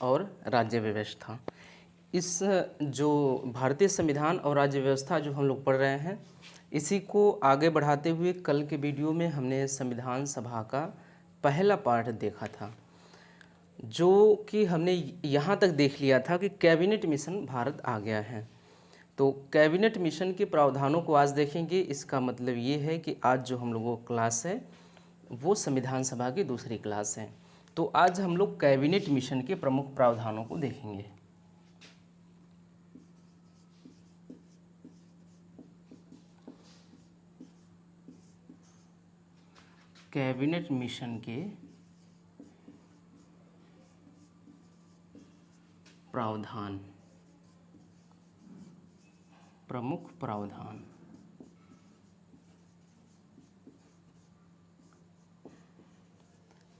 और राज्य व्यवस्था। इस जो भारतीय संविधान और राज्य व्यवस्था जो हम लोग पढ़ रहे हैं, इसी को आगे बढ़ाते हुए कल के वीडियो में हमने संविधान सभा का पहला पार्ट देखा था, जो कि हमने यहाँ तक देख लिया था कि कैबिनेट मिशन भारत आ गया है। तो कैबिनेट मिशन के प्रावधानों को आज देखेंगे। इसका मतलब ये है कि आज जो हम लोगों को क्लास है वो संविधान सभा की दूसरी क्लास है। तो आज हम लोग कैबिनेट मिशन के प्रमुख प्रावधानों को देखेंगे। कैबिनेट मिशन के प्रावधान, प्रमुख प्रावधान।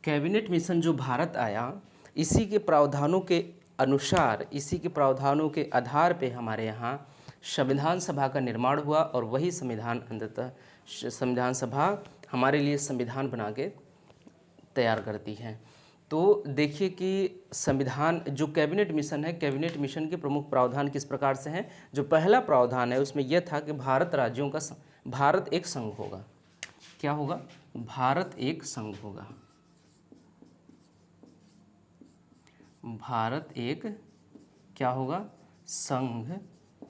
कैबिनेट मिशन जो भारत आया, इसी के प्रावधानों के अनुसार, इसी के प्रावधानों के आधार पे हमारे यहाँ संविधान सभा का निर्माण हुआ और वही संविधान अंततः संविधान सभा हमारे लिए संविधान बना के तैयार करती है। तो देखिए कि संविधान जो कैबिनेट मिशन है, कैबिनेट मिशन के प्रमुख प्रावधान किस प्रकार से हैं। जो पहला प्रावधान है उसमें यह था कि भारत एक संघ होगा। क्या होगा? भारत एक संघ होगा। भारत एक क्या होगा? संघ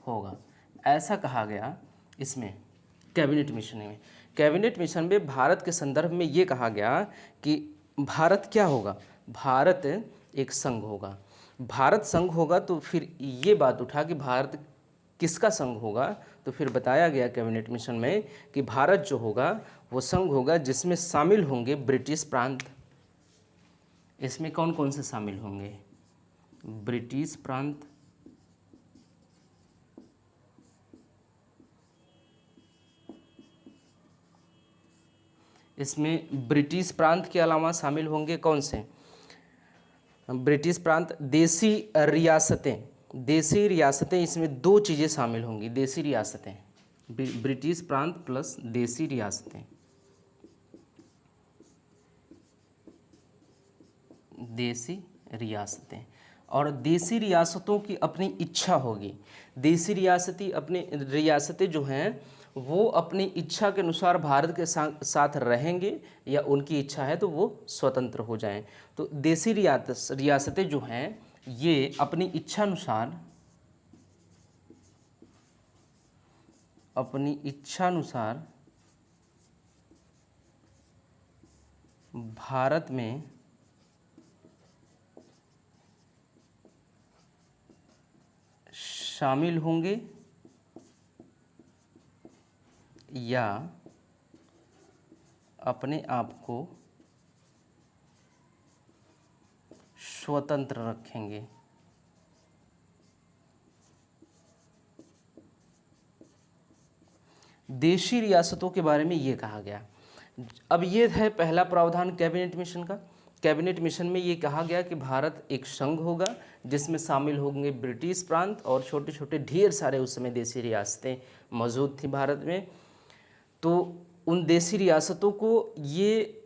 होगा, ऐसा कहा गया इसमें कैबिनेट मिशन में। कैबिनेट मिशन में भारत के संदर्भ में ये कहा गया कि भारत क्या होगा? भारत एक संघ होगा। भारत संघ होगा तो फिर ये बात उठा कि भारत किसका संघ होगा, तो फिर बताया गया कैबिनेट मिशन में कि भारत जो होगा वो संघ होगा जिसमें शामिल होंगे ब्रिटिश प्रांत। इसमें कौन कौन से शामिल होंगे? ब्रिटिश प्रांत, इसमें ब्रिटिश प्रांत के अलावा शामिल होंगे कौन से? ब्रिटिश प्रांत, देसी रियासतें। देसी रियासतें, इसमें दो चीज़ें शामिल होंगी। देसी रियासतें, ब्रिटिश प्रांत प्लस देसी रियासतें। देसी रियासतें, और देसी रियासतों की अपनी इच्छा होगी। देसी रियासतें जो हैं वो अपनी इच्छा के अनुसार भारत के साथ रहेंगे, या उनकी इच्छा है तो वो स्वतंत्र हो जाएं। तो देसी रियासतें जो हैं ये अपनी इच्छानुसार भारत में शामिल होंगे या अपने आप को स्वतंत्र रखेंगे। देशी रियासतों के बारे में ये कहा गया। अब ये है पहला प्रावधान कैबिनेट मिशन का। कैबिनेट मिशन में ये कहा गया कि भारत एक संघ होगा जिसमें शामिल होंगे ब्रिटिश प्रांत और छोटे छोटे ढेर सारे उस समय देशी रियासतें मौजूद थी भारत में। तो उन देशी रियासतों को ये,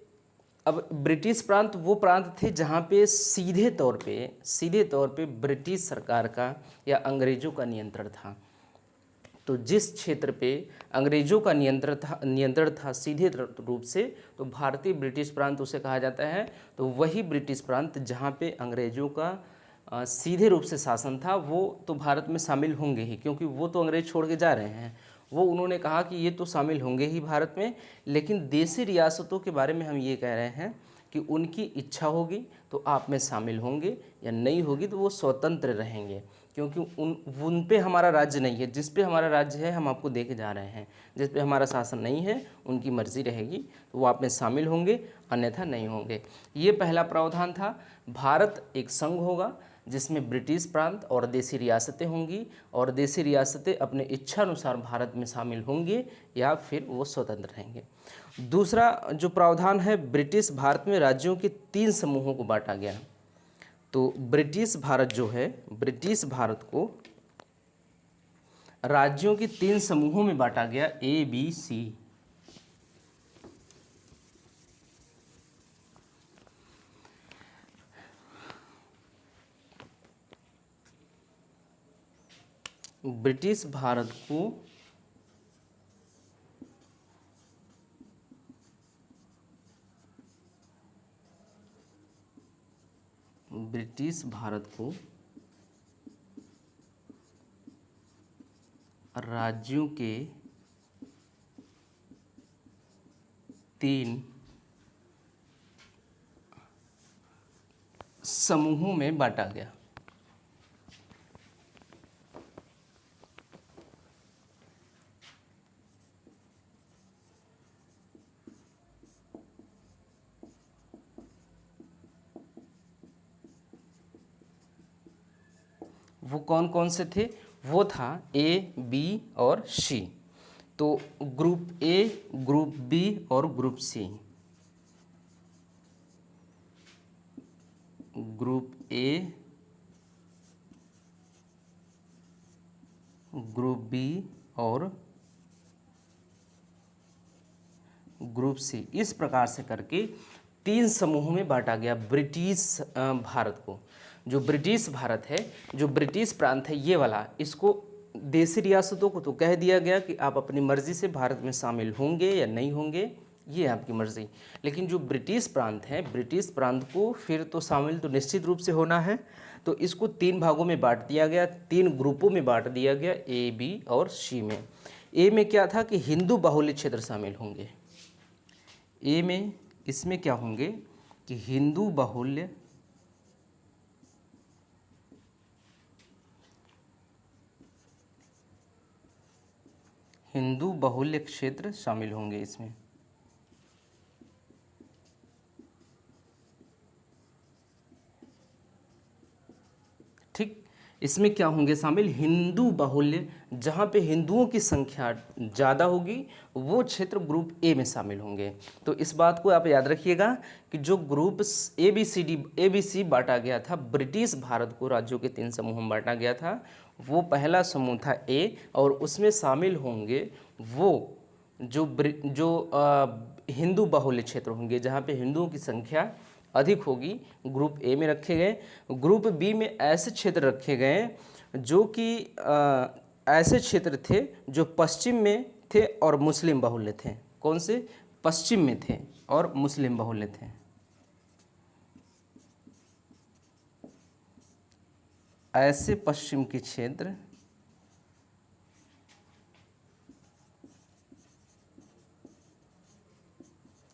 अब ब्रिटिश प्रांत वो प्रांत थे जहाँ पे सीधे तौर पे ब्रिटिश सरकार का या अंग्रेज़ों का नियंत्रण था। तो जिस क्षेत्र पे अंग्रेज़ों का नियंत्रण था सीधे रूप से, तो भारतीय ब्रिटिश प्रांत उसे कहा जाता है। तो वही ब्रिटिश प्रांत जहाँ पे अंग्रेज़ों का सीधे रूप से शासन था, वो तो भारत में शामिल होंगे ही, क्योंकि वो तो अंग्रेज़ छोड़ के जा रहे हैं। वो उन्होंने कहा कि ये तो शामिल होंगे ही भारत में, लेकिन देशी रियासतों के बारे में हम ये कह रहे हैं कि उनकी इच्छा होगी तो आप में शामिल होंगे, या नहीं होगी तो वो स्वतंत्र रहेंगे, क्योंकि उन पे हमारा राज्य नहीं है। जिस पे हमारा राज्य है हम आपको देके जा रहे हैं। जिस पे हमारा शासन नहीं है उनकी मर्जी रहेगी, तो वो आप में शामिल होंगे, अन्यथा नहीं होंगे। ये पहला प्रावधान था। भारत एक संघ होगा जिसमें ब्रिटिश प्रांत और देसी रियासतें होंगी, और देसी रियासतें अपने इच्छानुसार भारत में शामिल होंगे या फिर वो स्वतंत्र रहेंगे। दूसरा जो प्रावधान है, ब्रिटिश भारत में राज्यों के 3 समूहों को बांटा गया। तो ब्रिटिश भारत जो है, ब्रिटिश भारत को राज्यों के 3 समूहों में बांटा गया, ABC। ब्रिटिश भारत को राज्यों के 3 समूहों में बांटा गया। वो कौन कौन से थे? वो था ए, बी और सी। तो ग्रुप ए, ग्रुप बी और group C. Group A, group B और ग्रुप सी, इस प्रकार से करके 3 समूहों में बांटा गया ब्रिटिश भारत को। जो ब्रिटिश भारत है, जो ब्रिटिश प्रांत है ये वाला, इसको देशी रियासतों को तो कह दिया गया कि आप अपनी मर्जी से भारत में शामिल होंगे या नहीं होंगे, ये आपकी मर्जी। लेकिन जो ब्रिटिश प्रांत है, ब्रिटिश प्रांत को फिर तो शामिल तो निश्चित रूप से होना है। तो इसको 3 भागों में बांट दिया गया, 3 ग्रुपों में बांट दिया गया, ए, बी और सी में। ए में क्या था कि हिंदू बाहुल्य क्षेत्र शामिल होंगे। ए में इसमें क्या होंगे कि हिंदू बाहुल्य क्षेत्र शामिल होंगे इसमें। ठीक, इसमें क्या होंगे शामिल? हिंदू बाहुल्य, जहाँ पे हिंदुओं की संख्या ज़्यादा होगी वो क्षेत्र ग्रुप ए में शामिल होंगे। तो इस बात को आप याद रखिएगा कि जो ग्रुप ए बी सी बांटा गया था, ब्रिटिश भारत को राज्यों के 3 समूहों में बांटा गया था, वो पहला समूह था ए, और उसमें शामिल होंगे वो जो हिंदू बाहुल्य क्षेत्र होंगे, जहाँ पे हिंदुओं की संख्या अधिक होगी, ग्रुप ए में रखे गए। ग्रुप बी में ऐसे क्षेत्र रखे गए जो कि ऐसे क्षेत्र थे जो पश्चिम में थे और मुस्लिम बाहुल्य थे। कौन से? पश्चिम में थे और मुस्लिम बाहुल्य थे। ऐसे पश्चिम के क्षेत्र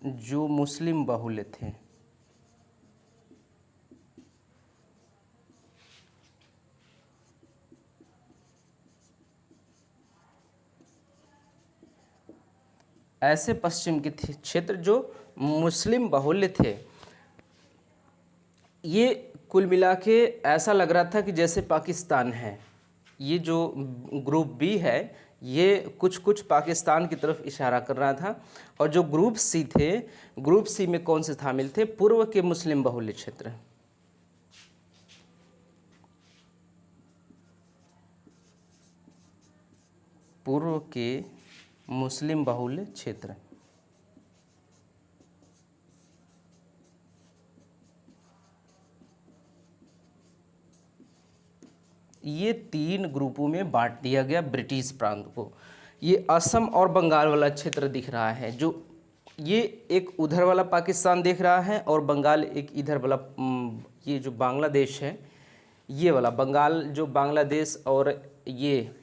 जो मुस्लिम बाहुल्य थे। ऐसे पश्चिम के क्षेत्र जो मुस्लिम बाहुल्य थे, ये कुल मिला के ऐसा लग रहा था कि जैसे पाकिस्तान है। ये जो ग्रुप बी है ये कुछ कुछ पाकिस्तान की तरफ इशारा कर रहा था। और जो ग्रुप सी थे, ग्रुप सी में कौन से शामिल थे? पूर्व के मुस्लिम बाहुल्य क्षेत्र। पूर्व के मुस्लिम बाहुल्य क्षेत्र। ये 3 ग्रुपों में बांट दिया गया ब्रिटिश प्रांत को। ये असम और बंगाल वाला क्षेत्र दिख रहा है, जो ये एक उधर वाला पाकिस्तान दिख रहा है और बंगाल एक इधर वाला, ये जो बांग्लादेश है, ये वाला बंगाल, जो बांग्लादेश और ये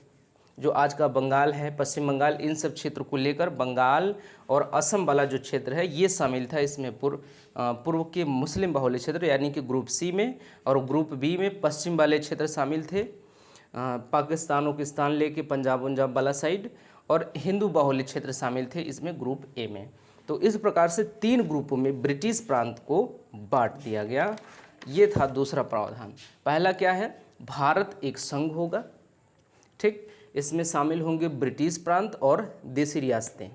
जो आज का बंगाल है, पश्चिम बंगाल, इन सब क्षेत्र को लेकर बंगाल और असम वाला जो क्षेत्र है ये शामिल था इसमें। पूर्व के मुस्लिम बाहुल्य क्षेत्र यानी कि ग्रुप सी में, और ग्रुप बी में पश्चिम वाले क्षेत्र शामिल थे, पाकिस्तान उकिस्तान लेके पंजाब उंजाब वाला साइड, और हिंदू बाहुल्य क्षेत्र शामिल थे इसमें ग्रुप ए में। तो इस प्रकार से 3 ग्रुपों में ब्रिटिश प्रांत को बांट दिया गया। ये था दूसरा प्रावधान। पहला क्या है? भारत एक संघ होगा। ठीक, इसमें शामिल होंगे ब्रिटिश प्रांत और देशी रियासतें।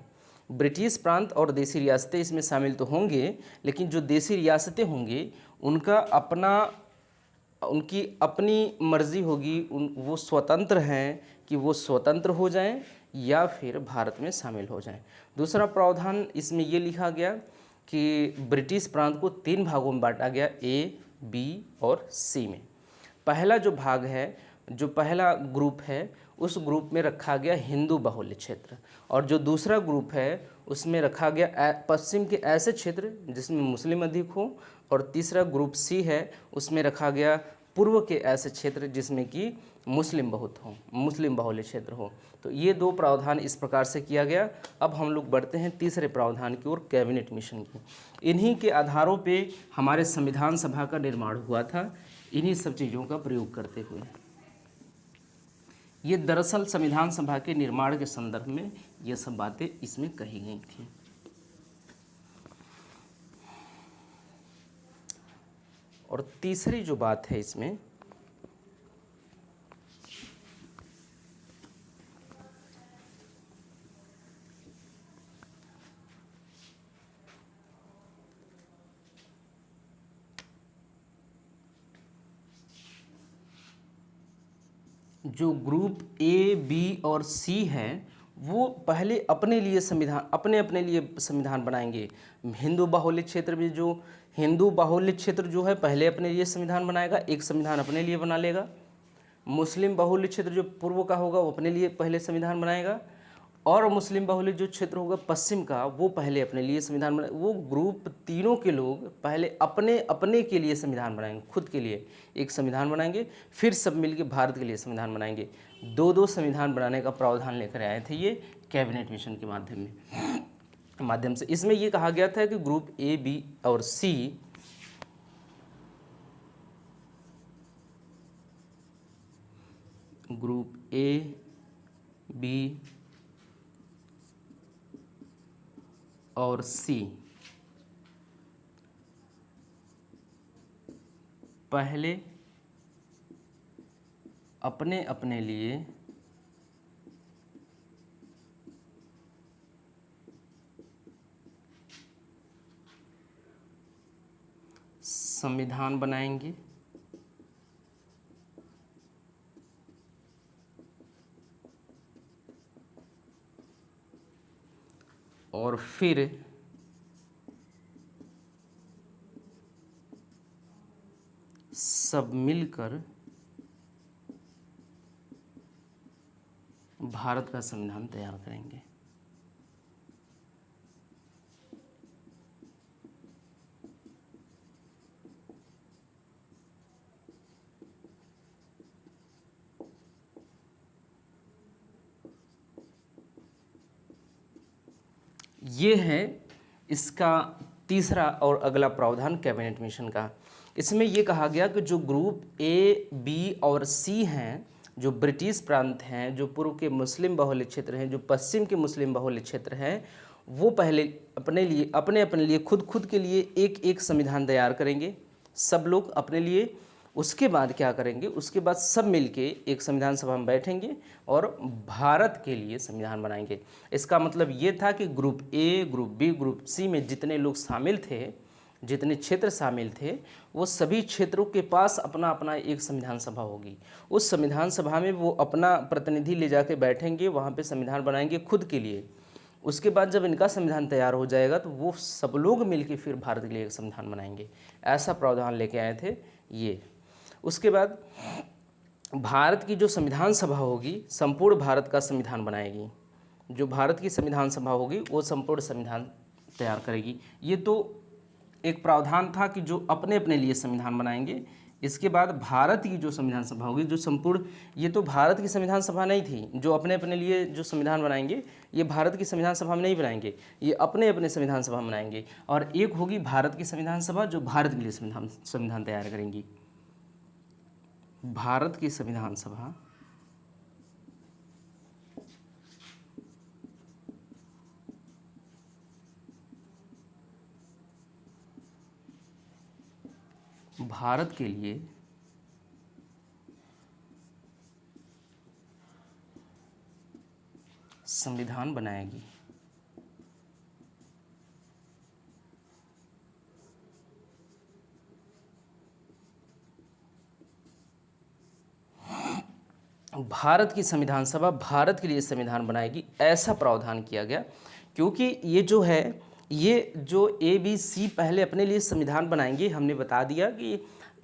ब्रिटिश प्रांत और देशी रियासतें इसमें शामिल तो होंगे, लेकिन जो देशी रियासतें होंगी उनकी अपनी मर्जी होगी, वो स्वतंत्र हैं कि वो स्वतंत्र हो जाएं या फिर भारत में शामिल हो जाएं। दूसरा प्रावधान इसमें ये लिखा गया कि ब्रिटिश प्रांत को 3 भागों में बांटा गया, ए, बी और सी में। पहला जो भाग है जो पहला ग्रुप है उस ग्रुप में रखा गया हिंदू बाहुल्य क्षेत्र, और जो दूसरा ग्रुप है उसमें रखा गया पश्चिम के ऐसे क्षेत्र जिसमें मुस्लिम अधिक हो, और तीसरा ग्रुप सी है उसमें रखा गया पूर्व के ऐसे क्षेत्र जिसमें कि मुस्लिम बहुत हो, मुस्लिम बाहुल्य क्षेत्र हो। तो ये दो प्रावधान इस प्रकार से किया गया। अब हम लोग बढ़ते हैं तीसरे प्रावधान की ओर, कैबिनेट मिशन की। इन्हीं के आधारों पे हमारे संविधान सभा का निर्माण हुआ था, इन्हीं सब चीज़ों का प्रयोग करते हुए। ये दरअसल संविधान सभा के निर्माण के संदर्भ में ये सब बातें इसमें कही गई थी। और तीसरी जो बात है इसमें, जो ग्रुप ए, बी और सी है वो पहले अपने लिए संविधान, अपने अपने लिए संविधान बनाएंगे। हिंदू बाहुल्य क्षेत्र में जो हिंदू बाहुल्य क्षेत्र जो है पहले अपने लिए संविधान बनाएगा, एक संविधान अपने लिए बना लेगा। मुस्लिम बाहुल्य क्षेत्र जो पूर्व का होगा वो अपने लिए पहले संविधान बनाएगा, और मुस्लिम बाहुल्य जो क्षेत्र होगा पश्चिम का वो पहले अपने लिए संविधान बनाए। वो ग्रुप तीनों के लोग पहले अपने अपने के लिए संविधान बनाएंगे, खुद के लिए एक संविधान बनाएंगे, फिर सब मिलकर भारत के लिए संविधान बनाएंगे। दो दो संविधान बनाने का प्रावधान लेकर आए थे ये कैबिनेट मिशन के माध्यम से। इसमें ये कहा गया था कि ग्रुप ए, बी और सी ग्रुप ए, बी और सी पहले अपने अपने लिए संविधान बनाएंगे, और फिर सब मिलकर भारत का संविधान तैयार करेंगे। ये है इसका तीसरा और अगला प्रावधान कैबिनेट मिशन का। इसमें ये कहा गया कि जो ग्रुप ए, बी और सी हैं, जो ब्रिटिश प्रांत हैं, जो पूर्व के मुस्लिम बाहुल्य क्षेत्र हैं, जो पश्चिम के मुस्लिम बाहुल्य क्षेत्र हैं, वो पहले अपने अपने लिए खुद के लिए एक एक संविधान तैयार करेंगे, सब लोग अपने लिए। उसके बाद क्या करेंगे, उसके बाद सब मिलके एक संविधान सभा में बैठेंगे और भारत के लिए संविधान बनाएंगे। इसका मतलब ये था कि group A, group B, group C में जितने लोग शामिल थे, जितने क्षेत्र शामिल थे, वो सभी क्षेत्रों के पास अपना अपना एक संविधान सभा होगी। उस संविधान सभा में वो अपना प्रतिनिधि ले जाके बैठेंगे, वहाँ पे संविधान बनाएंगे खुद के लिए। उसके बाद जब इनका संविधान तैयार हो जाएगा तो वो सब लोग मिलके फिर भारत के लिए एक संविधान बनाएंगे। ऐसा प्रावधान लेके आए थे ये। उसके बाद भारत की जो संविधान सभा होगी संपूर्ण भारत का संविधान बनाएगी। जो भारत की संविधान सभा होगी वो संपूर्ण संविधान तैयार करेगी। ये तो एक प्रावधान था कि जो अपने अपने लिए संविधान बनाएंगे। इसके बाद भारत की जो संविधान सभा होगी जो संपूर्ण, ये तो भारत की संविधान सभा नहीं थी, जो अपने अपने लिए जो संविधान बनाएंगे ये भारत की संविधान सभा में नहीं बनाएंगे, ये अपने अपने संविधान सभा बनाएंगे। और एक होगी भारत की संविधान सभा जो भारत के लिए संविधान तैयार करेंगी। भारत की संविधान सभा भारत के लिए संविधान बनाएगी। भारत की संविधान सभा भारत के लिए संविधान बनाएगी, ऐसा प्रावधान किया गया। क्योंकि ये जो है, ये जो ए, बी, सी पहले अपने लिए संविधान बनाएंगे, हमने बता दिया कि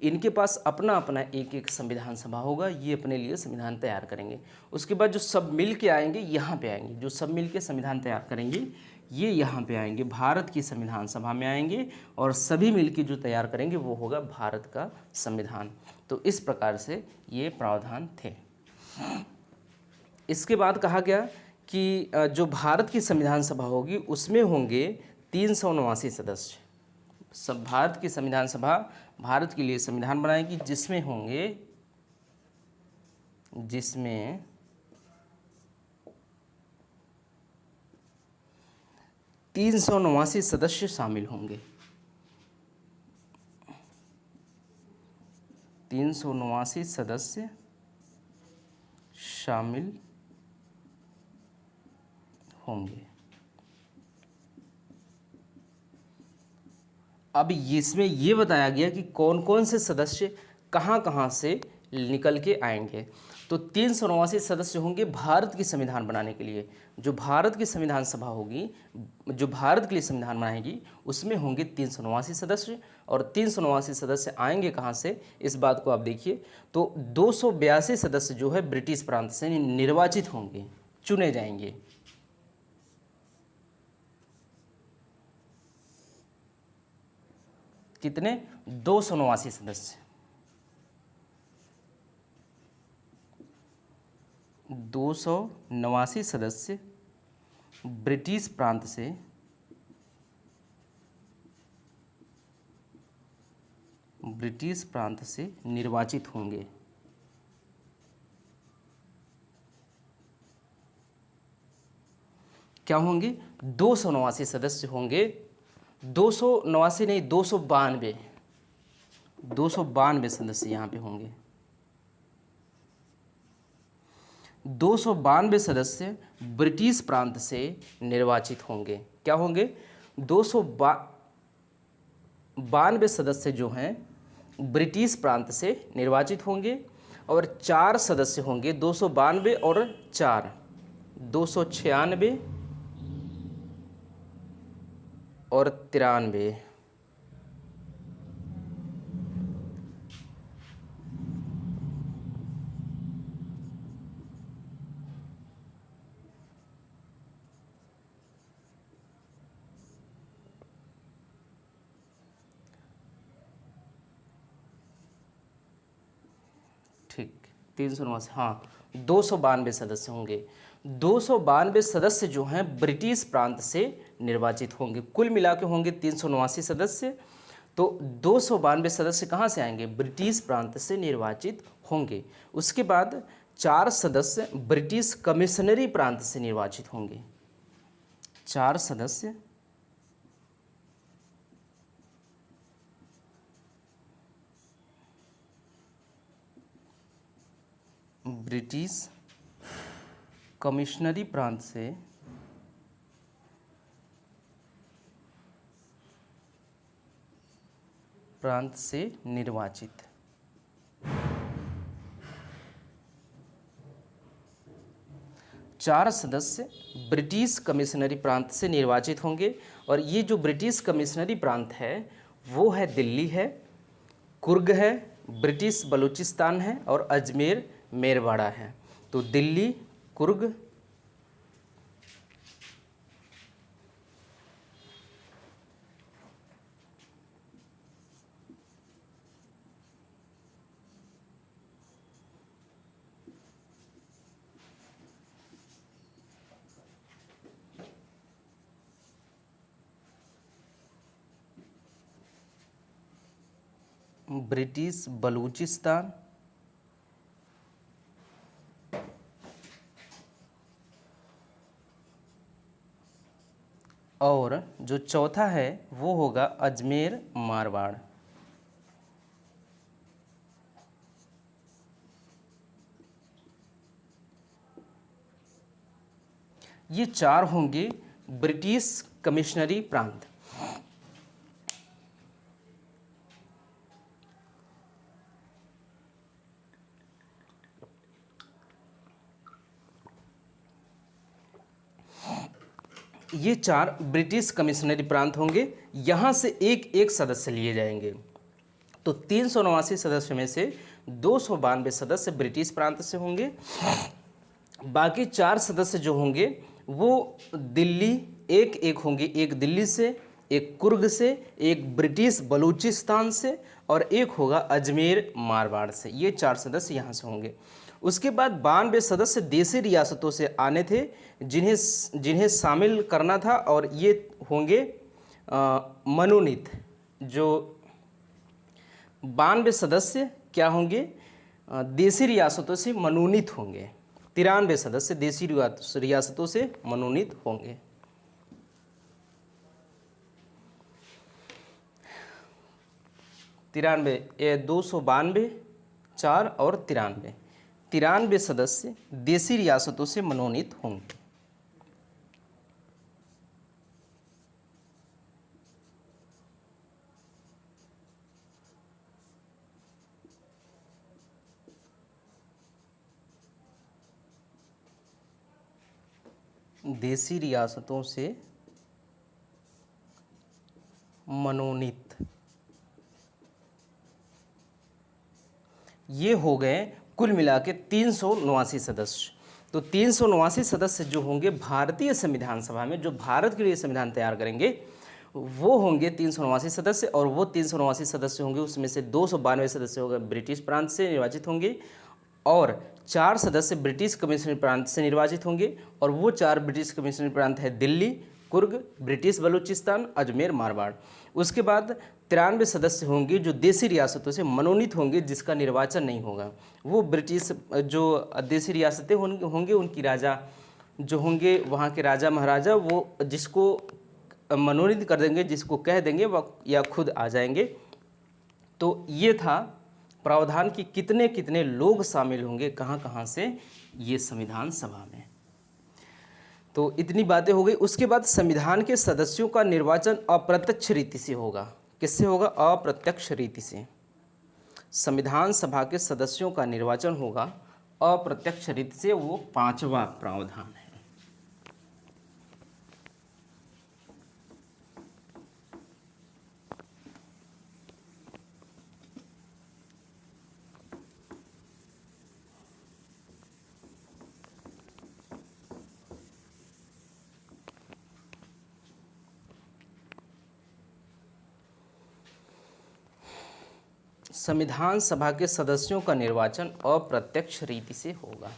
इनके पास अपना अपना एक एक संविधान सभा होगा, ये अपने लिए संविधान तैयार करेंगे। उसके बाद जो सब मिल के आएंगे यहाँ पे आएंगे, जो सब मिल के संविधान तैयार करेंगे ये यहाँ पे आएंगे, भारत की संविधान सभा में आएंगे और सभी मिल के जो तैयार करेंगे वो होगा भारत का संविधान। तो इस प्रकार से ये प्रावधान थे। इसके बाद कहा गया कि जो भारत की संविधान सभा होगी उसमें होंगे 379 सदस्य। सब भारत की संविधान सभा भारत के लिए संविधान बनाएगी जिसमें 379 सदस्य शामिल होंगे। 379 सदस्य शामिल होंगे। अब इसमें ये बताया गया कि कौन कौन से सदस्य कहाँ कहाँ से निकल के आएंगे। तो 379 सदस्य होंगे भारत की संविधान बनाने के लिए। जो भारत की संविधान सभा होगी, जो भारत के लिए संविधान बनाएगी, उसमें होंगे 379 सदस्य। और 379 सदस्य आएंगे कहाँ से, इस बात को आप देखिए। तो 282 सदस्य जो है ब्रिटिश प्रांत से निर्वाचित होंगे, चुने जाएंगे। कितने? 279 सदस्य। 279 सदस्य ब्रिटिश प्रांत से निर्वाचित होंगे। क्या होंगे? 279 सदस्य होंगे। 279 नहीं, 292 सदस्य यहाँ पे होंगे। 292 सदस्य ब्रिटिश प्रांत से निर्वाचित होंगे। क्या होंगे? 292 सदस्य जो हैं ब्रिटिश प्रांत से निर्वाचित होंगे। और 4 सदस्य होंगे, 292 और 4, 296 और 93। ठीक, 379, हाँ 292 सदस्य होंगे। 292 सदस्य जो हैं ब्रिटिश प्रांत से निर्वाचित होंगे। कुल मिला के होंगे 379 सदस्य। तो 292 सदस्य कहाँ से आएंगे? ब्रिटिश प्रांत से निर्वाचित होंगे। उसके बाद 4 सदस्य ब्रिटिश कमिश्नरी प्रांत से निर्वाचित होंगे। 4 सदस्य ब्रिटिश कमिश्नरी प्रांत से निर्वाचित। चार सदस्य ब्रिटिश कमिश्नरी प्रांत से निर्वाचित होंगे। और ये जो ब्रिटिश कमिश्नरी प्रांत है वो है दिल्ली है, कुर्ग है, ब्रिटिश बलूचिस्तान है और अजमेर मेरवाड़ा है। तो दिल्ली, कुर्ग, ब्रिटिश बलूचिस्तान और जो चौथा है वो होगा अजमेर मारवाड़। ये 4 होंगे ब्रिटिश कमिश्नरी प्रांत। ये 4 ब्रिटिश कमिश्नरी प्रांत होंगे। यहाँ से एक एक सदस्य लिए जाएंगे। तो 389 सदस्य में से 292 सदस्य ब्रिटिश प्रांत से होंगे, बाकी 4 सदस्य जो होंगे वो दिल्ली, एक होंगे, एक दिल्ली से, एक कुर्ग से, एक ब्रिटिश बलूचिस्तान से और एक होगा अजमेर मारवाड़ से। ये 4 सदस्य यहाँ से होंगे। उसके बाद 92 सदस्य देशी रियासतों से आने थे जिन्हें शामिल करना था, और ये होंगे मनोनीत। जो 92 सदस्य क्या होंगे, देशी रियासतों से मनोनीत होंगे। 93 सदस्य देशी रियासतों से मनोनीत होंगे। 292, 4 और 93 सदस्य देशी रियासतों से मनोनीत होंगे। देशी रियासतों से मनोनीत, ये हो गए कुल मिला के 389 सदस्य। तो 389 सदस्य जो होंगे भारतीय संविधान सभा में, जो भारत के लिए संविधान तैयार करेंगे, वो होंगे 389 सदस्य। और वो 389 सदस्य होंगे, उसमें से 292 सदस्य होंगे ब्रिटिश प्रांत से निर्वाचित होंगे, और 4 सदस्य ब्रिटिश कमिश्नरी प्रांत से निर्वाचित होंगे। और वो 4 ब्रिटिश कमिश्नरी प्रांत है दिल्ली, कुर्ग, ब्रिटिश बलूचिस्तान, अजमेर, मारवाड़। उसके बाद 93 सदस्य होंगे जो देशी रियासतों से मनोनीत होंगे, जिसका निर्वाचन नहीं होगा। वो ब्रिटिश जो देशी रियासतें होंगे उनकी राजा जो होंगे, वहाँ के राजा महाराजा, वो जिसको मनोनीत कर देंगे, जिसको कह देंगे, वह या खुद आ जाएंगे। तो ये था प्रावधान की कितने कितने लोग शामिल होंगे कहाँ कहाँ से ये संविधान सभा में। तो इतनी बातें हो गई। उसके बाद संविधान के सदस्यों का निर्वाचन अप्रत्यक्ष रीति से होगा। किससे होगा? अप्रत्यक्ष रीति से। संविधान सभा के सदस्यों का निर्वाचन होगा अप्रत्यक्ष रीति से। वो 5वां प्रावधान है। संविधान सभा के सदस्यों का निर्वाचन अप्रत्यक्ष रीति से होगा।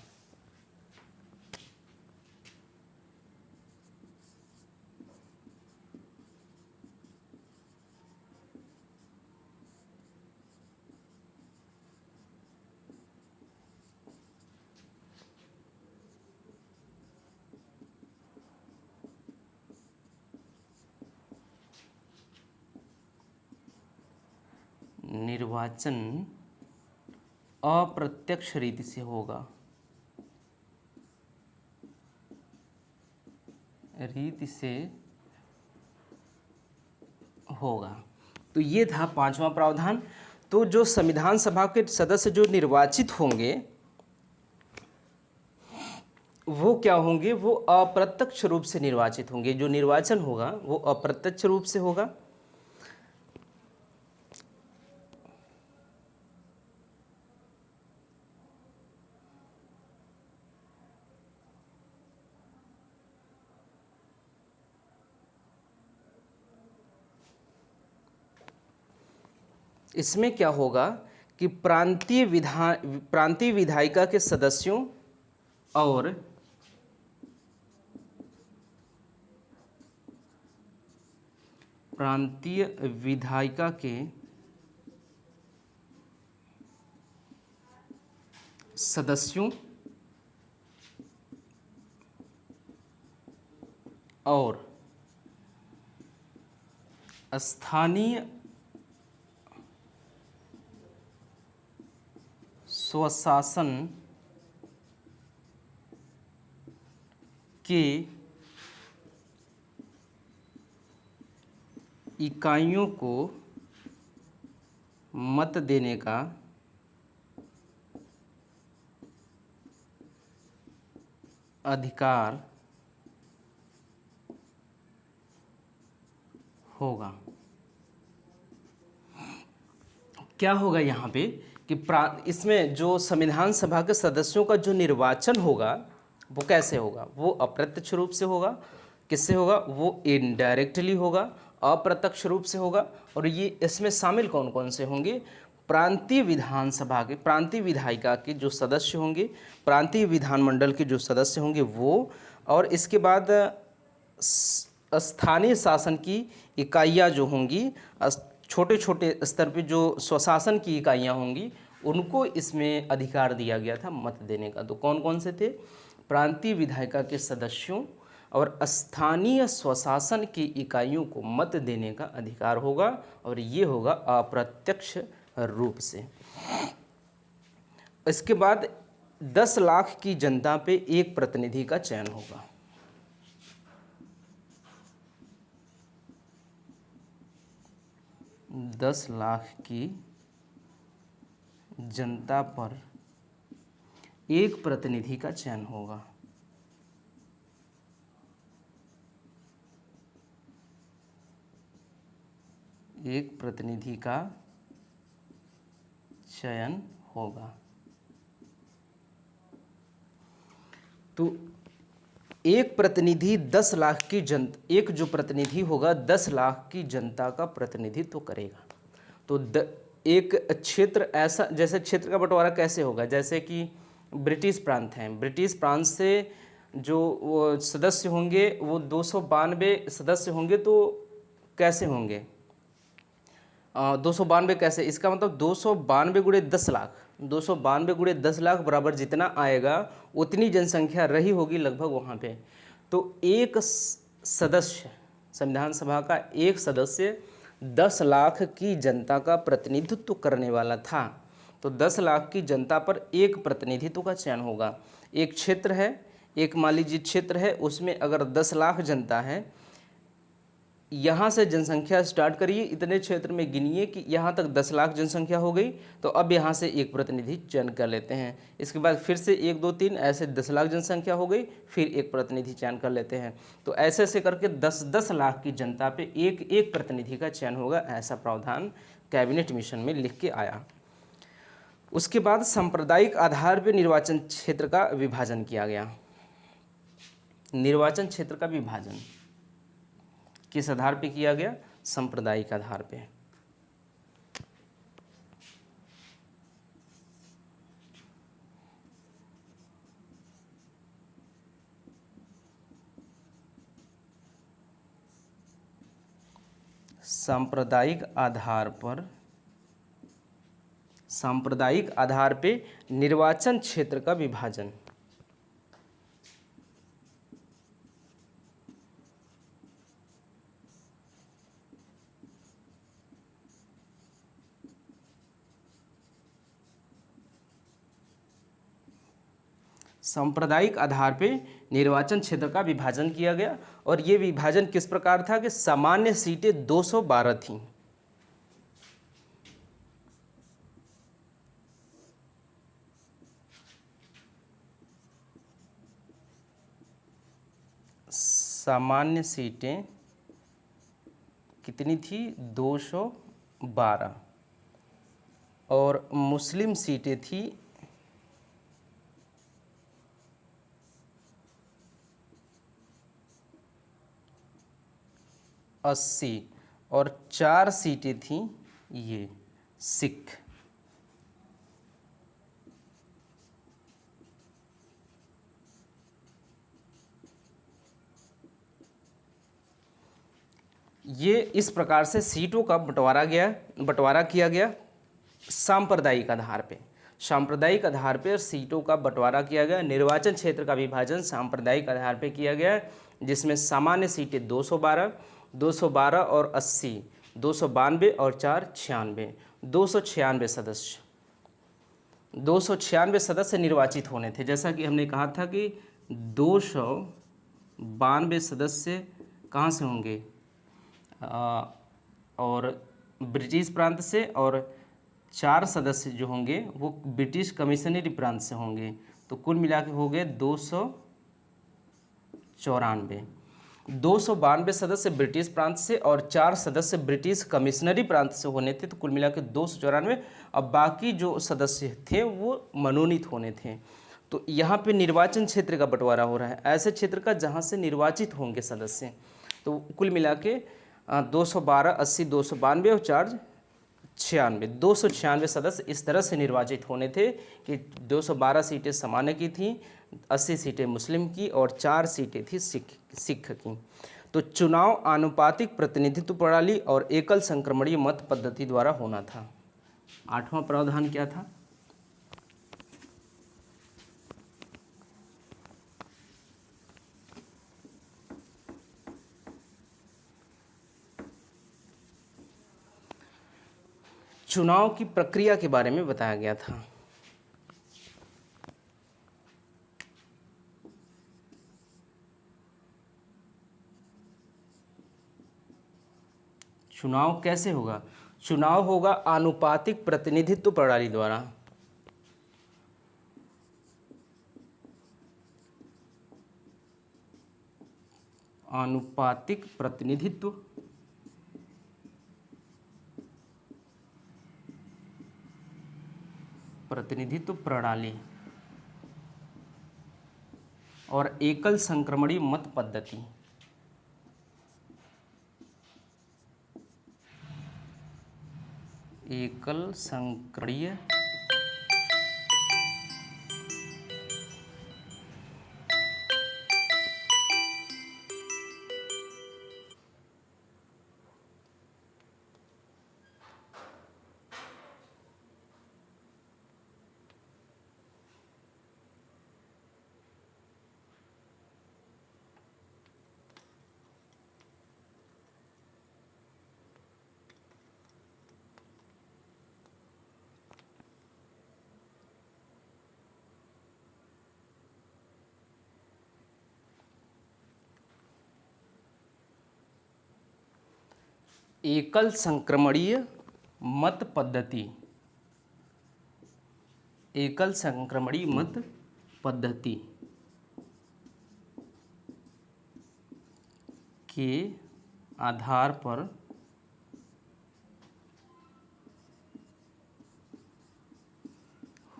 निर्वाचन अप्रत्यक्ष रीति से होगा। रीति से होगा। तो ये था 5वां प्रावधान। तो जो संविधान सभा के सदस्य जो निर्वाचित होंगे वो क्या होंगे? वो अप्रत्यक्ष रूप से निर्वाचित होंगे। जो निर्वाचन होगा वो अप्रत्यक्ष रूप से होगा। इसमें क्या होगा कि प्रांतीय विधायिका के सदस्यों और प्रांतीय विधायिका के सदस्यों और स्थानीय स्वशासन के इकाइयों को मत देने का अधिकार होगा। क्या होगा यहाँ पे कि इसमें जो संविधान सभा के सदस्यों का जो निर्वाचन होगा वो कैसे होगा, वो अप्रत्यक्ष रूप से होगा। किससे होगा, वो इनडायरेक्टली होगा, अप्रत्यक्ष रूप से होगा। और ये इसमें शामिल कौन कौन से होंगे, प्रांतीय विधानसभा के, प्रांतीय विधायिका के जो सदस्य होंगे, प्रांतीय विधानमंडल के जो सदस्य होंगे वो, और इसके बाद स्थानीय शासन की इकाइयाँ जो होंगी, छोटे छोटे स्तर पे जो स्वशासन की इकाइयाँ होंगी, उनको इसमें अधिकार दिया गया था मत देने का। तो कौन कौन से थे, प्रांतीय विधायिका के सदस्यों और स्थानीय स्वशासन की इकाइयों को मत देने का अधिकार होगा, और ये होगा अप्रत्यक्ष रूप से। इसके बाद 10 लाख की जनता पे एक प्रतिनिधि का चयन होगा। 10 लाख की जनता पर एक प्रतिनिधि का चयन होगा। एक प्रतिनिधि का चयन होगा। तो एक प्रतिनिधि 10 लाख की एक जो प्रतिनिधि होगा 10 लाख की जनता का प्रतिनिधित्व तो करेगा। तो एक क्षेत्र ऐसा, जैसे क्षेत्र का बंटवारा कैसे होगा, जैसे कि ब्रिटिश प्रांत हैं, ब्रिटिश प्रांत से जो वो सदस्य होंगे वो 292 सदस्य होंगे। तो कैसे होंगे 292 कैसे, इसका मतलब 292 गुणे 10 लाख, 292 गुणे 10 लाख बराबर जितना आएगा उतनी जनसंख्या रही होगी लगभग वहाँ पे। तो एक सदस्य, संविधान सभा का एक सदस्य 10 लाख की जनता का प्रतिनिधित्व करने वाला था। तो 10 लाख की जनता पर एक प्रतिनिधित्व का चयन होगा। एक क्षेत्र है, एक मान लीजिए क्षेत्र है, उसमें अगर 10 लाख जनता है, यहाँ से जनसंख्या स्टार्ट करिए, इतने क्षेत्र में गिनिए कि यहाँ तक 10 लाख जनसंख्या हो गई। तो अब यहाँ से एक प्रतिनिधि चयन कर लेते हैं। इसके बाद फिर से 1 2 3 ऐसे 10 लाख जनसंख्या हो गई, फिर एक प्रतिनिधि चयन कर लेते हैं। तो ऐसे ऐसे करके 10 लाख की जनता पे एक एक प्रतिनिधि का चयन होगा। ऐसा प्रावधान कैबिनेट मिशन में लिख के आया। उसके बाद सांप्रदायिक आधार पर निर्वाचन क्षेत्र का विभाजन किया गया। निर्वाचन क्षेत्र का विभाजन किस आधार पे किया गया, सांप्रदायिक आधार पे। सांप्रदायिक आधार पे निर्वाचन क्षेत्र का विभाजन। सांप्रदायिक आधार पे निर्वाचन क्षेत्र का विभाजन किया गया। और ये विभाजन किस प्रकार था कि सामान्य सीटें 212 थीं। सामान्य सीटें कितनी थी, 212, और मुस्लिम सीटें थी 80, और 4 सीटें थीं ये सिख। ये इस प्रकार से सीटों का बंटवारा किया गया सांप्रदायिक आधार पे। सांप्रदायिक आधार पर सीटों का बंटवारा किया गया। निर्वाचन क्षेत्र का विभाजन सांप्रदायिक आधार पर किया गया, जिसमें सामान्य सीटें 212 और 80, 292 और 4 96, 296 सदस्य निर्वाचित होने थे। जैसा कि हमने कहा था कि 292 सदस्य कहाँ से होंगे, और ब्रिटिश प्रांत से, और 4 सदस्य जो होंगे वो ब्रिटिश कमिश्नरी प्रांत से होंगे। तो कुल मिला के हो गए 294। 292 सदस्य ब्रिटिश प्रांत से और 4 सदस्य ब्रिटिश कमिश्नरी प्रांत से होने थे, तो कुल मिला के 294। अब बाकी जो सदस्य थे वो मनोनीत होने थे। तो यहाँ पे निर्वाचन क्षेत्र का बंटवारा हो रहा है, ऐसे क्षेत्र का जहाँ से निर्वाचित होंगे सदस्य। तो कुल मिला के 212, 80, 292 और 4 96, 296 सदस्य इस तरह से निर्वाचित होने थे कि 212 सीटें सामान्य की थीं, 80 सीटें मुस्लिम की और 4 सीटें थी सिख की। तो चुनाव आनुपातिक प्रतिनिधित्व प्रणाली और एकल संक्रमणीय मत पद्धति द्वारा होना था। 8वां प्रावधान क्या था? चुनाव की प्रक्रिया के बारे में बताया गया था। चुनाव कैसे होगा? चुनाव होगा आनुपातिक प्रतिनिधित्व प्रणाली द्वारा। आनुपातिक प्रतिनिधित्व प्रणाली और एकल संक्रमणीय मत पद्धति। एकल संक्रमणीय एकल संक्रमणीय मत पद्धति। एकल संक्रमणीय मत पद्धति के आधार पर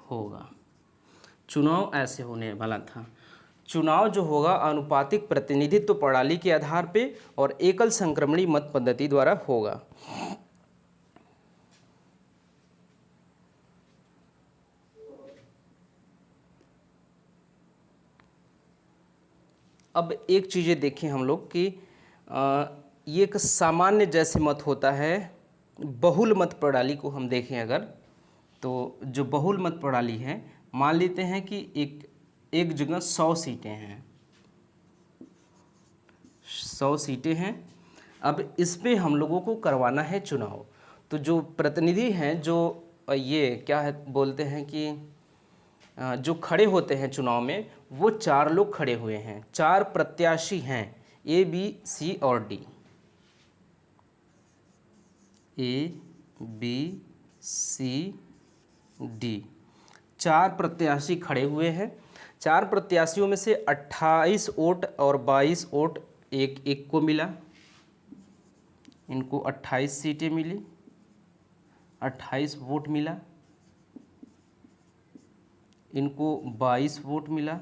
होगा। चुनाव ऐसे होने वाला था। चुनाव जो होगा आनुपातिक प्रतिनिधित्व प्रणाली के आधार पे और एकल संक्रमणीय मत पद्धति द्वारा होगा। अब एक चीज़ें देखें हम लोग कि ये एक सामान्य जैसे मत होता है। बहुल मत प्रणाली को हम देखें अगर, तो जो बहुल मत प्रणाली है, मान लेते हैं कि एक जगह 100 सीटें हैं, 100 सीटें हैं। अब इस पे हम लोगों को करवाना है चुनाव। तो जो प्रतिनिधि हैं, जो ये क्या है बोलते हैं कि जो खड़े होते हैं चुनाव में, वो 4 लोग खड़े हुए हैं, 4 प्रत्याशी हैं, A, B, C और D। A, B, C, D 4 प्रत्याशी खड़े हुए हैं। 4 प्रत्याशियों में से 28 वोट और 22 वोट एक एक को मिला। इनको 28 सीटें मिली, 28 वोट मिला। इनको 22 वोट मिला,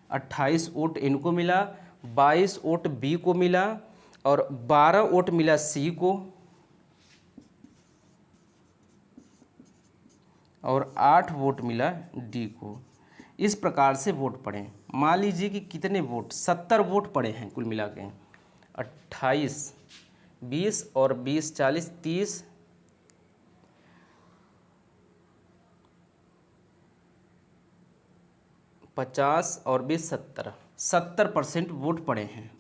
28 वोट इनको मिला, 22 वोट बी को मिला और 12 वोट मिला सी को और 8 वोट मिला डी को। इस प्रकार से वोट पड़े। मान लीजिए कि कितने वोट, 70 वोट पड़े हैं कुल मिला के। 28, 20 और 20, 40, 30, 50 और 20, 70, 70% वोट पड़े हैं।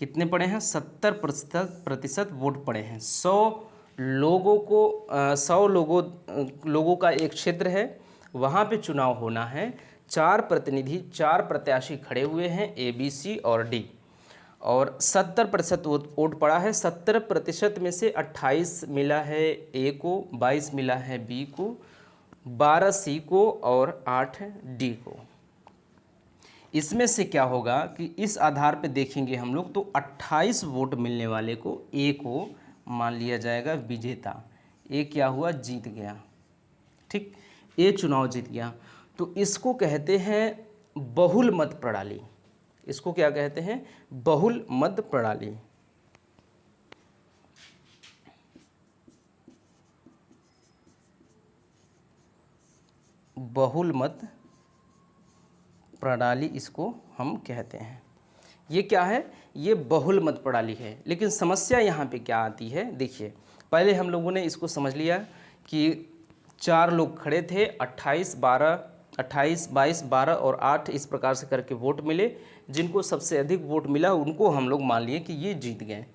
कितने पड़े हैं? 70% वोट पड़े हैं। 100 लोगों को 100 लोगों का एक क्षेत्र है, वहाँ पे चुनाव होना है। 4 प्रतिनिधि, 4 प्रत्याशी खड़े हुए हैं, A, B, C और D, और 70% वोट पड़ा है। 70% में से 28 मिला है A को, 22 मिला है B को, 12 C को और 8 D को। इसमें से क्या होगा कि इस आधार पे देखेंगे हम लोग, तो 28 वोट मिलने वाले को ए को मान लिया जाएगा विजेता। ए क्या हुआ, जीत गया। ठीक, ए चुनाव जीत गया। तो इसको कहते हैं बहुल मत प्रणाली। इसको क्या कहते हैं, बहुल मत प्रणाली। बहुल मत प्रणाली इसको हम कहते हैं। ये क्या है, ये बहुल मत प्रणाली है। लेकिन समस्या यहाँ पे क्या आती है, देखिए पहले हम लोगों ने इसको समझ लिया कि 4 लोग खड़े थे, 28 22 12 और 8 इस प्रकार से करके वोट मिले। जिनको सबसे अधिक वोट मिला उनको हम लोग मान लिए कि ये जीत गए।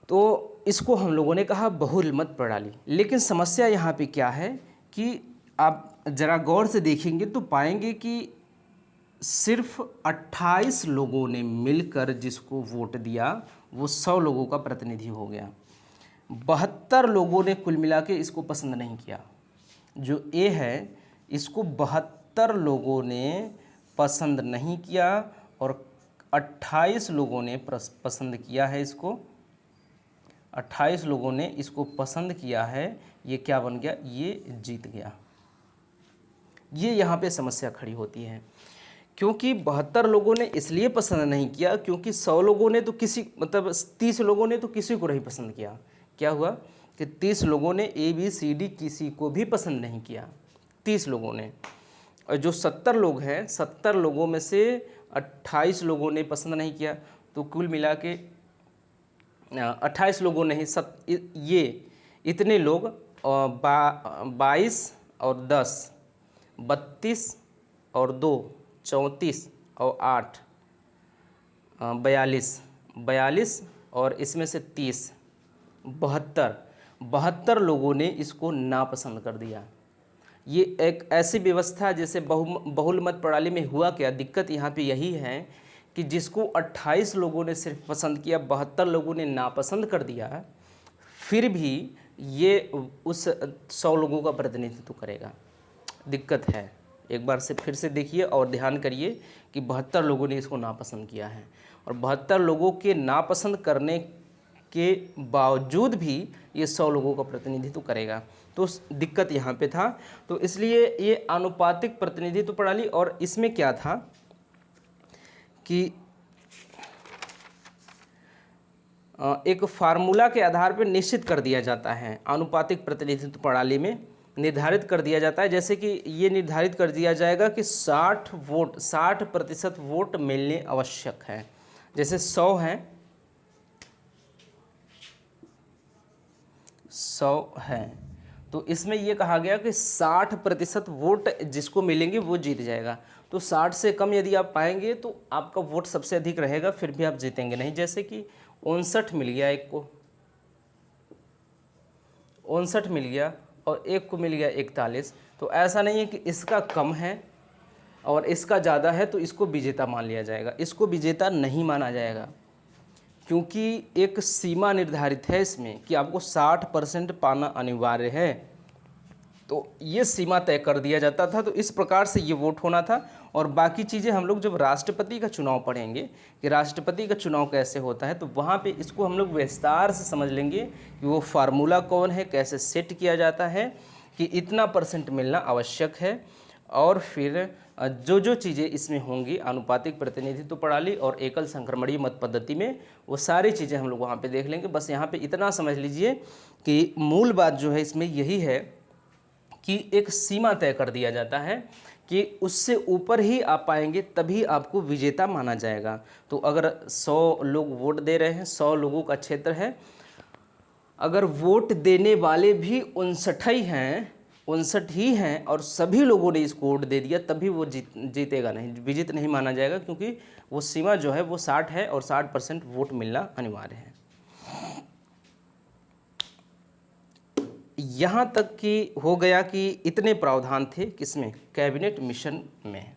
तो इसको हम लोगों ने कहा बहुल मत प्रणाली। लेकिन समस्या यहाँ पे क्या है कि आप ज़रा गौर से देखेंगे तो पाएंगे कि सिर्फ 28 लोगों ने मिलकर जिसको वोट दिया वो 100 लोगों का प्रतिनिधि हो गया। 72 लोगों ने कुल मिला के इसको पसंद नहीं किया। जो ए है इसको 72 लोगों ने पसंद नहीं किया और 28 लोगों ने पसंद किया है इसको। 28 लोगों ने इसको पसंद किया है। ये क्या बन गया, ये जीत गया। ये यहाँ पे समस्या खड़ी होती है क्योंकि 72 लोगों ने इसलिए पसंद नहीं किया क्योंकि 100 लोगों ने तो किसी मतलब 30 लोगों ने तो किसी को नहीं पसंद किया। क्या हुआ कि 30 लोगों ने ABCD किसी को भी पसंद नहीं किया, 30 लोगों ने। और जो 70 लोग हैं, 70 लोगों में से 28 लोगों ने पसंद नहीं किया। तो कुल मिला के 28 लोगों ने ही ये इतने लोग 22 और 10 32 और 2 34 और 8 42 और इसमें से 30 72 लोगों ने इसको नापसंद कर दिया। ये एक ऐसी व्यवस्था जैसे बहुल मत प्रणाली में हुआ क्या, दिक्कत यहाँ पे यही है कि जिसको 28 लोगों ने सिर्फ पसंद किया, 72 लोगों ने नापसंद कर दिया, फिर भी ये उस 100 लोगों का प्रतिनिधित्व करेगा। दिक्कत है। एक बार से फिर से देखिए और ध्यान करिए कि 72 लोगों ने इसको नापसंद किया है और 72 लोगों के नापसंद करने के बावजूद भी ये 100 लोगों का प्रतिनिधित्व करेगा। तो दिक्कत यहाँ पे था। तो इसलिए ये आनुपातिक प्रतिनिधित्व प्रणाली, और इसमें क्या था कि एक फार्मूला के आधार पर निश्चित कर दिया जाता है। आनुपातिक प्रतिनिधित्व प्रणाली में निर्धारित कर दिया जाता है, जैसे कि ये निर्धारित कर दिया जाएगा कि 60% वोट मिलने आवश्यक है। जैसे 100 है तो इसमें ये कहा गया कि 60% वोट जिसको मिलेंगे वो जीत जाएगा। तो 60 से कम यदि आप पाएंगे तो आपका वोट सबसे अधिक रहेगा, फिर भी आप जीतेंगे नहीं। जैसे कि 59 मिल गया, एक को 59 मिल गया और एक को मिल गया 41। तो ऐसा नहीं है कि इसका कम है और इसका ज़्यादा है तो इसको विजेता मान लिया जाएगा। इसको विजेता नहीं माना जाएगा क्योंकि एक सीमा निर्धारित है इसमें कि आपको 60% पाना अनिवार्य है। तो ये सीमा तय कर दिया जाता था। तो इस प्रकार से ये वोट होना था। और बाकी चीज़ें हम लोग जब राष्ट्रपति का चुनाव पढ़ेंगे कि राष्ट्रपति का चुनाव कैसे होता है, तो वहाँ पे इसको हम लोग विस्तार से समझ लेंगे कि वो फार्मूला कौन है, कैसे सेट किया जाता है कि इतना % मिलना आवश्यक है। और फिर जो जो चीज़ें इसमें होंगी आनुपातिक प्रतिनिधित्व प्रणाली और एकल संक्रमणीय मत पद्धति में, वो सारी चीज़ें हम लोग वहाँ पे देख लेंगे। बस यहाँ पे इतना समझ लीजिए कि मूल बात जो है इसमें यही है कि एक सीमा तय कर दिया जाता है कि उससे ऊपर ही आप पाएंगे तभी आपको विजेता माना जाएगा। तो अगर 100 लोग वोट दे रहे हैं, 100 लोगों का क्षेत्र है, अगर वोट देने वाले भी 59 ही हैं और सभी लोगों ने इसको वोट दे दिया, तभी वो जीतेगा नहीं, विजित नहीं माना जाएगा क्योंकि वो सीमा जो है वो 60 है और 60% वोट मिलना अनिवार्य है। यहाँ तक कि हो गया कि इतने प्रावधान थे किसमें, कैबिनेट मिशन में।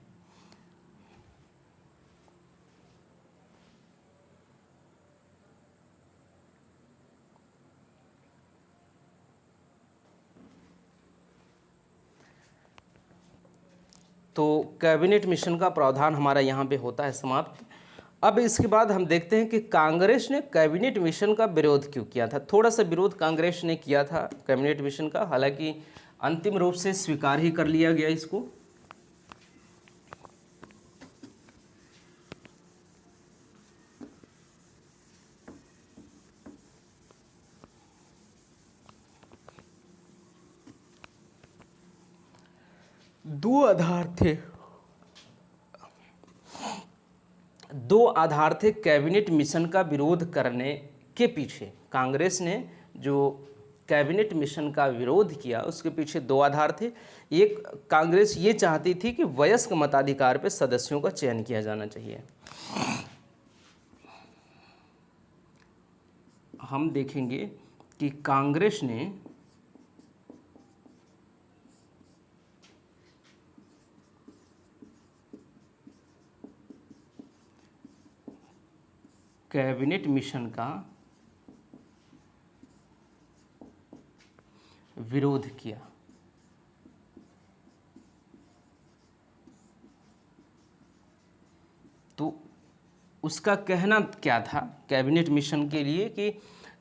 तो कैबिनेट मिशन का प्रावधान हमारा यहाँ पे होता है समाप्त। अब इसके बाद हम देखते हैं कि कांग्रेस ने कैबिनेट मिशन का विरोध क्यों किया था। थोड़ा सा विरोध कांग्रेस ने किया था कैबिनेट मिशन का, हालांकि अंतिम रूप से स्वीकार ही कर लिया गया इसको। दो आधार थे कैबिनेट मिशन का विरोध करने के पीछे। कांग्रेस ने जो कैबिनेट मिशन का विरोध किया उसके पीछे दो आधार थे। एक, कांग्रेस ये चाहती थी कि वयस्क मताधिकार पे सदस्यों का चयन किया जाना चाहिए। हम देखेंगे कि कांग्रेस ने कैबिनेट मिशन का विरोध किया। तो उसका कहना क्या था कैबिनेट मिशन के लिए कि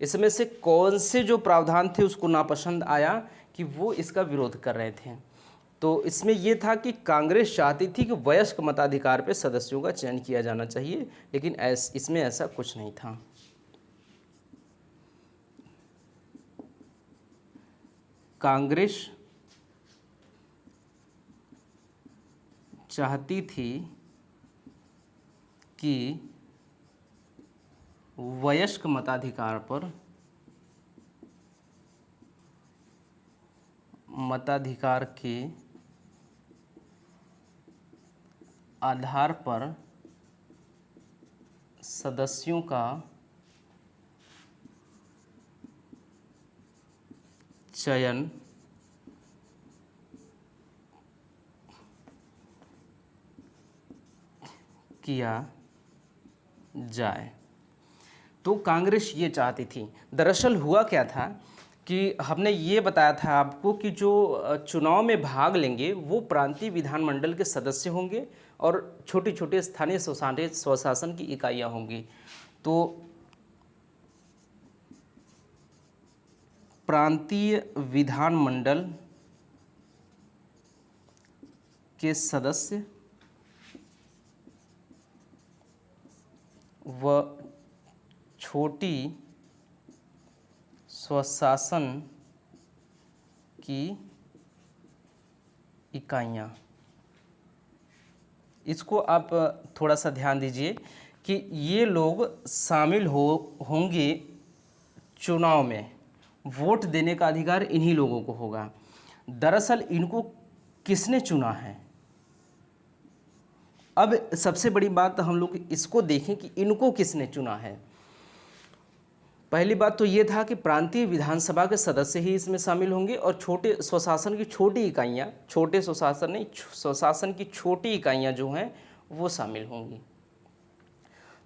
इसमें से कौन से जो प्रावधान थे उसको नापसंद आया कि वो इसका विरोध कर रहे थे। तो इसमें यह था कि कांग्रेस चाहती थी कि वयस्क मताधिकार पे सदस्यों का चयन किया जाना चाहिए, लेकिन इसमें ऐसा कुछ नहीं था। कांग्रेस चाहती थी कि वयस्क मताधिकार पर मताधिकार के आधार पर सदस्यों का चयन किया जाए। तो कांग्रेस ये चाहती थी। दरअसल हुआ क्या था कि हमने ये बताया था आपको कि जो चुनाव में भाग लेंगे वो प्रांतीय विधानमंडल के सदस्य होंगे और छोटे छोटे स्थानीय स्वशासन की इकाइयाँ होंगी। तो प्रांतीय विधानमंडल के सदस्य व छोटी स्वशासन की इकाइयाँ, इसको आप थोड़ा सा ध्यान दीजिए कि ये लोग शामिल होंगे चुनाव में। वोट देने का अधिकार इन्हीं लोगों को होगा। दरअसल इनको किसने चुना है? अब सबसे बड़ी बात हम लोग इसको देखें कि इनको किसने चुना है। पहली बात तो ये था कि प्रांतीय विधानसभा के सदस्य ही इसमें शामिल होंगे और छोटे स्वशासन की छोटी इकाइयाँ, छोटे स्वशासन नहीं, स्वशासन की छोटी इकाइयाँ जो हैं वो शामिल होंगी।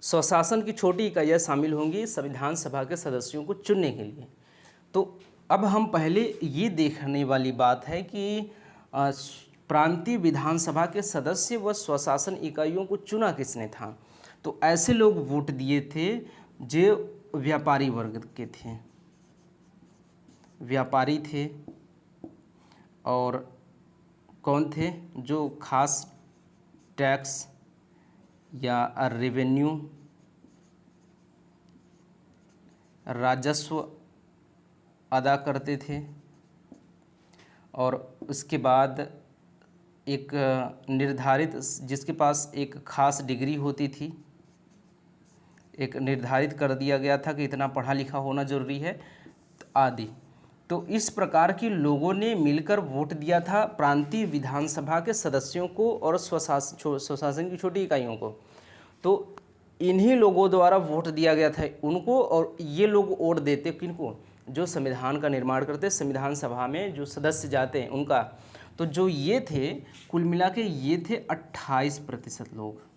स्वशासन की छोटी इकाइयाँ शामिल होंगी संविधान सभा के सदस्यों को चुनने के लिए। तो अब हम पहले ये देखने वाली बात है कि प्रांतीय विधानसभा के सदस्य व स्वशासन इकाइयों को चुना किसने था। तो ऐसे लोग वोट दिए थे जो व्यापारी वर्ग के थे, व्यापारी थे, और कौन थे? जो खास टैक्स या रेवेन्यू राजस्व अदा करते थे, और उसके बाद एक निर्धारित, जिसके पास एक खास डिग्री होती थी, एक निर्धारित कर दिया गया था कि इतना पढ़ा लिखा होना जरूरी है आदि। तो इस प्रकार के लोगों ने मिलकर वोट दिया था प्रांतीय विधानसभा के सदस्यों को और स्वशासन की छोटी इकाइयों को। तो इन्हीं लोगों द्वारा वोट दिया गया था उनको, और ये लोग वोट देते किनको? जो संविधान का निर्माण करते, संविधान सभा में जो सदस्य जाते हैं उनका। तो जो ये थे, कुल मिला के ये थे 28% लोग,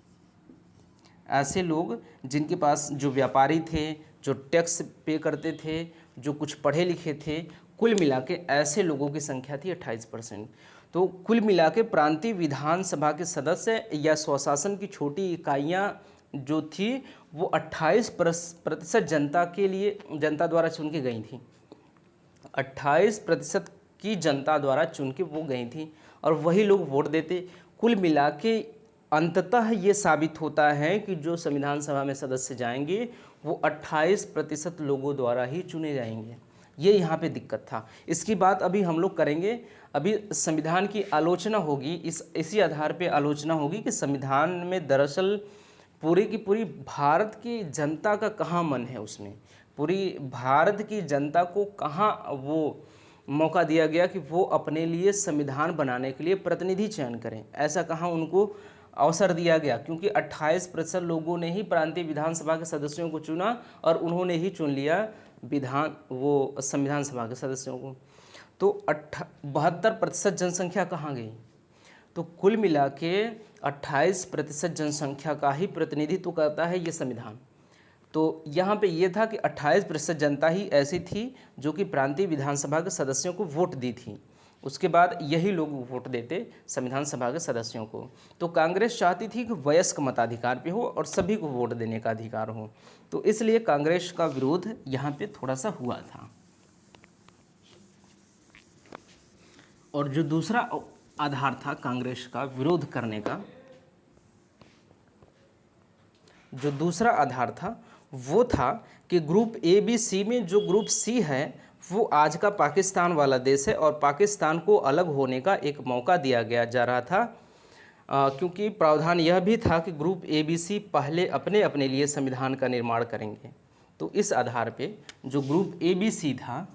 ऐसे लोग जिनके पास, जो व्यापारी थे, जो टैक्स पे करते थे, जो कुछ पढ़े लिखे थे, कुल मिला के ऐसे लोगों की संख्या थी 28%। तो कुल मिला के प्रांतीय विधानसभा के सदस्य या स्वशासन की छोटी इकाइयाँ जो थी वो 28% जनता द्वारा चुन के गई थी। 28% की जनता द्वारा चुन के वो गई थी और वही लोग वोट देते। कुल मिला के अंततः ये साबित होता है कि जो संविधान सभा में सदस्य जाएंगे वो 28% लोगों द्वारा ही चुने जाएंगे। ये यहाँ पे दिक्कत था। इसकी बात अभी हम लोग करेंगे। अभी संविधान की आलोचना होगी, इसी आधार पे आलोचना होगी कि संविधान में दरअसल पूरी की पूरी भारत की जनता का कहाँ मन है, उसमें पूरी भारत की जनता को कहाँ वो मौका दिया गया कि वो अपने लिए संविधान बनाने के लिए प्रतिनिधि चयन करें। ऐसा कहाँ उनको अवसर दिया गया, क्योंकि 28% लोगों ने ही प्रांतीय विधानसभा के सदस्यों को चुना और उन्होंने ही चुन लिया संविधान सभा के सदस्यों को। तो 72% जनसंख्या कहाँ गई? तो कुल मिला के 28% जनसंख्या का ही प्रतिनिधित्व करता है ये संविधान। तो यहाँ पे ये था कि 28% जनता ही ऐसी थी जो कि प्रांतीय विधानसभा के सदस्यों को वोट दी थी। उसके बाद यही लोग वोट देते संविधान सभा के सदस्यों को। तो कांग्रेस चाहती थी कि वयस्क मताधिकार पे हो और सभी को वोट देने का अधिकार हो। तो इसलिए कांग्रेस का विरोध यहाँ पे थोड़ा सा हुआ था। और जो दूसरा आधार था कांग्रेस का विरोध करने का, जो दूसरा आधार था वो था कि ग्रुप ए बी सी में जो ग्रुप सी है वो आज का पाकिस्तान वाला देश है और पाकिस्तान को अलग होने का एक मौका दिया गया जा रहा था, क्योंकि प्रावधान यह भी था कि ग्रुप ए बी सी पहले अपने अपने लिए संविधान का निर्माण करेंगे। तो इस आधार पे जो ग्रुप ए बी सी था,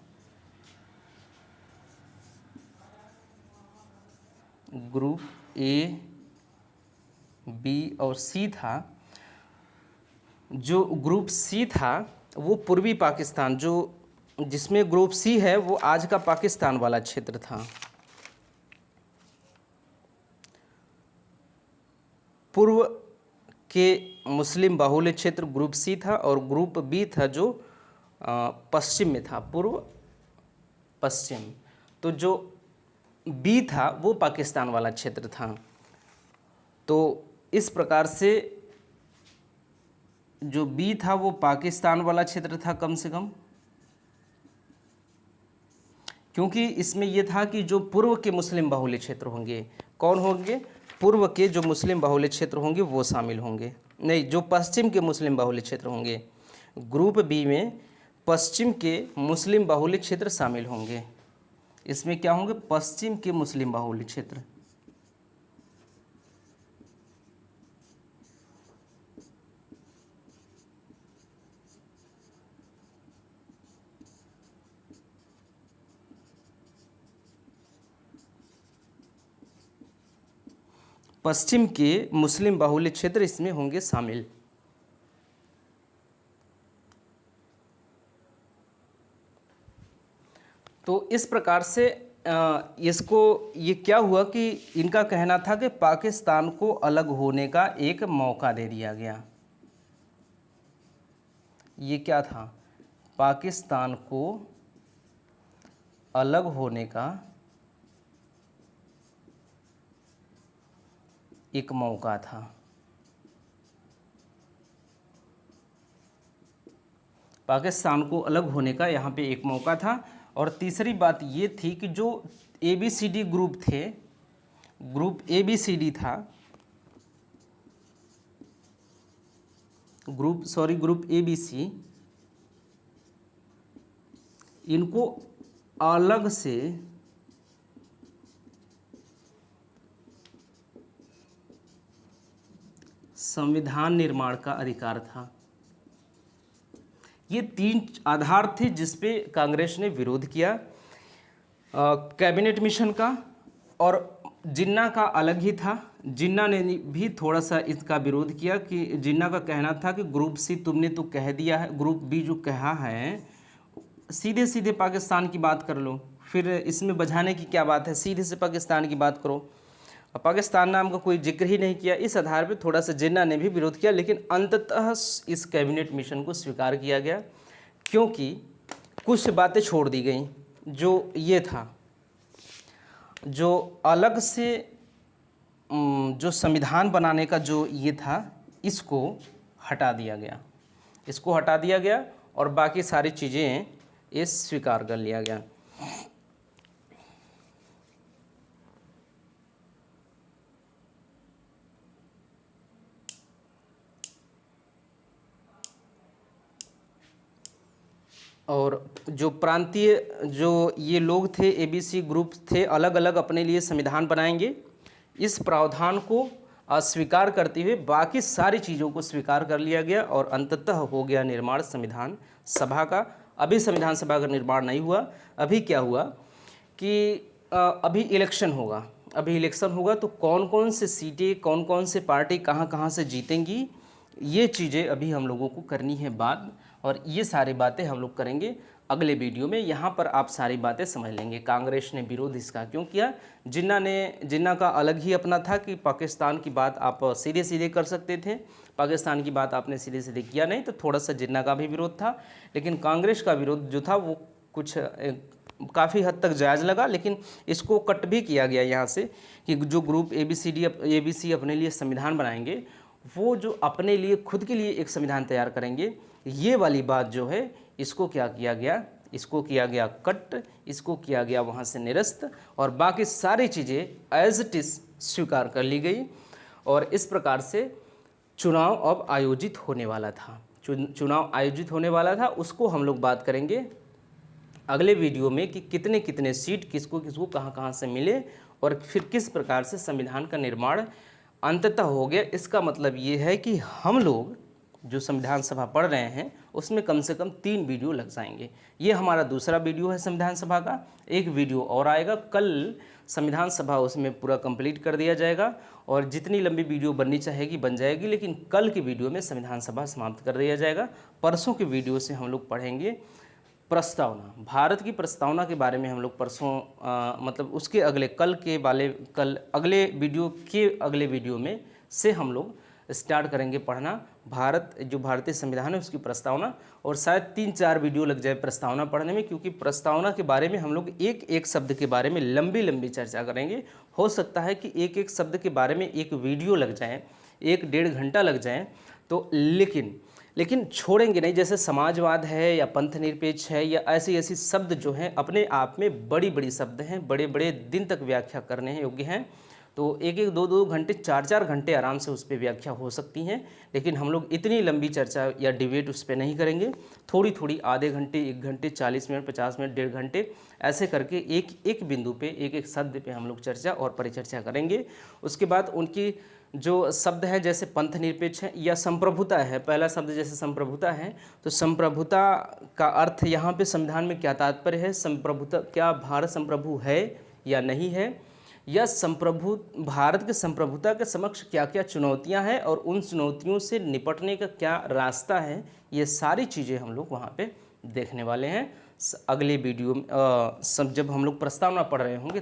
ग्रुप ए बी और सी था, जो ग्रुप सी था वो पूर्वी पाकिस्तान, जो जिसमें ग्रुप सी है वो आज का पाकिस्तान वाला क्षेत्र था। पूर्व के मुस्लिम बाहुल्य क्षेत्र ग्रुप सी था और ग्रुप बी था जो पश्चिम में था, पूर्व पश्चिम। तो जो बी था वो पाकिस्तान वाला क्षेत्र था। तो इस प्रकार से जो बी था वो पाकिस्तान वाला क्षेत्र था कम से कम, क्योंकि इसमें यह था कि जो पूर्व के मुस्लिम बाहुल्य क्षेत्र होंगे, कौन होंगे? पूर्व के जो मुस्लिम बाहुल्य क्षेत्र होंगे वो शामिल होंगे, नहीं, जो पश्चिम के मुस्लिम बाहुल्य क्षेत्र होंगे। ग्रुप बी में पश्चिम के मुस्लिम बाहुल्य क्षेत्र शामिल होंगे। इसमें क्या होंगे? पश्चिम के मुस्लिम बाहुल्य क्षेत्र। पश्चिम के मुस्लिम बाहुल्य क्षेत्र इसमें होंगे शामिल। तो इस प्रकार से ये क्या हुआ कि इनका कहना था कि पाकिस्तान को अलग होने का एक मौका दे दिया गया। ये क्या था? पाकिस्तान को अलग होने का एक मौका था। पाकिस्तान को अलग होने का यहाँ पे एक मौका था। और तीसरी बात ये थी कि जो ABCD ग्रुप थे, ग्रुप ABCD था, ग्रुप ABC, इनको अलग से संविधान निर्माण का अधिकार था। ये 3 आधार थे जिस पे कांग्रेस ने विरोध किया। कैबिनेट मिशन का और जिन्ना का अलग ही था। जिन्ना ने भी थोड़ा सा इसका विरोध किया कि जिन्ना का कहना था कि ग्रुप सी तुमने तो कह दिया है, ग्रुप बी जो कहा है सीधे सीधे पाकिस्तान की बात कर लो, फिर इसमें बझाने की क्या बात है, सीधे से पाकिस्तान की बात करो। पाकिस्तान नाम का कोई जिक्र ही नहीं किया। इस आधार पर थोड़ा सा जिन्ना ने भी विरोध किया, लेकिन अंततः इस कैबिनेट मिशन को स्वीकार किया गया, क्योंकि कुछ बातें छोड़ दी गई। जो ये था, जो अलग से जो संविधान बनाने का जो ये था, इसको हटा दिया गया, इसको हटा दिया गया और बाकी सारी चीज़ें ये स्वीकार कर लिया गया। और जो प्रांतीय जो ये लोग थे, एबीसी ग्रुप थे, अलग अलग अपने लिए संविधान बनाएंगे। इस प्रावधान को अस्वीकार करते हुए बाकी सारी चीज़ों को स्वीकार कर लिया गया और अंततः हो गया निर्माण संविधान सभा का। अभी संविधान सभा का निर्माण नहीं हुआ। अभी क्या हुआ कि अभी इलेक्शन होगा, अभी इलेक्शन होगा तो कौन कौन से सीटें, कौन कौन से पार्टी कहाँ कहाँ से जीतेंगी, ये चीज़ें अभी हम लोगों को करनी है बात, और ये सारी बातें हम लोग करेंगे अगले वीडियो में। यहाँ पर आप सारी बातें समझ लेंगे। कांग्रेस ने विरोध इसका क्यों किया? जिन्ना का अलग ही अपना था कि पाकिस्तान की बात आप सीधे सीधे कर सकते थे, पाकिस्तान की बात आपने सीधे सीधे किया नहीं, तो थोड़ा सा जिन्ना का भी विरोध था। लेकिन कांग्रेस का विरोध जो था वो कुछ काफ़ी हद तक जायज़ लगा, लेकिन इसको कट भी किया गया यहाँ से कि जो ग्रुप एबीसी अपने लिए संविधान बनाएंगे, वो जो अपने लिए खुद के लिए एक संविधान तैयार करेंगे, ये वाली बात जो है इसको क्या किया गया, इसको किया गया कट, इसको किया गया वहाँ से निरस्त, और बाकी सारी चीज़ें एज इट इज़ स्वीकार कर ली गई। और इस प्रकार से चुनाव अब आयोजित होने वाला था, चुनाव आयोजित होने वाला था। उसको हम लोग बात करेंगे अगले वीडियो में कि कितने कितने सीट किसको किसको कहाँ कहाँ से मिले और फिर किस प्रकार से संविधान का निर्माण अंततः हो गया। इसका मतलब ये है कि हम लोग जो संविधान सभा पढ़ रहे हैं उसमें कम से कम 3 वीडियो लग जाएंगे। ये हमारा दूसरा वीडियो है संविधान सभा का, एक वीडियो और आएगा कल संविधान सभा, उसमें पूरा कंप्लीट कर दिया जाएगा और जितनी लंबी वीडियो बननी चाहेगी बन जाएगी, लेकिन कल की वीडियो में संविधान सभा समाप्त कर दिया जाएगा। परसों की वीडियो से हम लोग पढ़ेंगे प्रस्तावना, भारत की प्रस्तावना के बारे में हम लोग परसों मतलब उसके अगले कल अगले वीडियो के अगले वीडियो में से हम लोग स्टार्ट करेंगे पढ़ना भारत, जो भारतीय संविधान है उसकी प्रस्तावना। और शायद 3-4 वीडियो लग जाए प्रस्तावना पढ़ने में, क्योंकि प्रस्तावना के बारे में हम लोग एक एक शब्द के बारे में लंबी लंबी चर्चा करेंगे। हो सकता है कि एक एक शब्द के बारे में एक वीडियो लग जाए, 1-1.5 घंटा लग जाए, तो लेकिन छोड़ेंगे नहीं। जैसे समाजवाद है या पंथ निरपेक्ष है या ऐसी शब्द जो हैं अपने आप में बड़ी बड़ी शब्द हैं, बड़े बड़े दिन तक व्याख्या करने योग्य हैं, तो 1-1, 2-2 घंटे, 4-4 घंटे आराम से उस पर व्याख्या हो सकती हैं। लेकिन हम लोग इतनी लंबी चर्चा या डिबेट उस पर नहीं करेंगे, थोड़ी थोड़ी आधे घंटे, 1 घंटे, 40 मिनट, 50 मिनट, 1.5 घंटे, ऐसे करके एक एक बिंदु पे, एक एक शब्द पे हम लोग चर्चा और परिचर्चा करेंगे। उसके बाद उनकी जो शब्द है जैसे पंथ निरपेक्ष है या संप्रभुता है, पहला शब्द जैसे संप्रभुता है, तो संप्रभुता का अर्थ यहाँ पे संविधान में क्या तात्पर्य है? संप्रभुता, क्या भारत संप्रभु है या नहीं है, या भारत के संप्रभुता के समक्ष क्या क्या चुनौतियां हैं और उन चुनौतियों से निपटने का क्या रास्ता है, ये सारी चीज़ें हम लोग वहाँ पे देखने वाले हैं अगले वीडियो में। सब जब हम लोग प्रस्तावना पढ़ रहे होंगे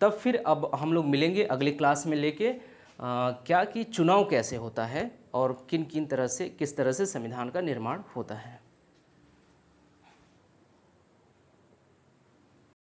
तब फिर अब हम लोग मिलेंगे अगले क्लास में लेके क्या कि चुनाव कैसे होता है और किस तरह से संविधान का निर्माण होता है।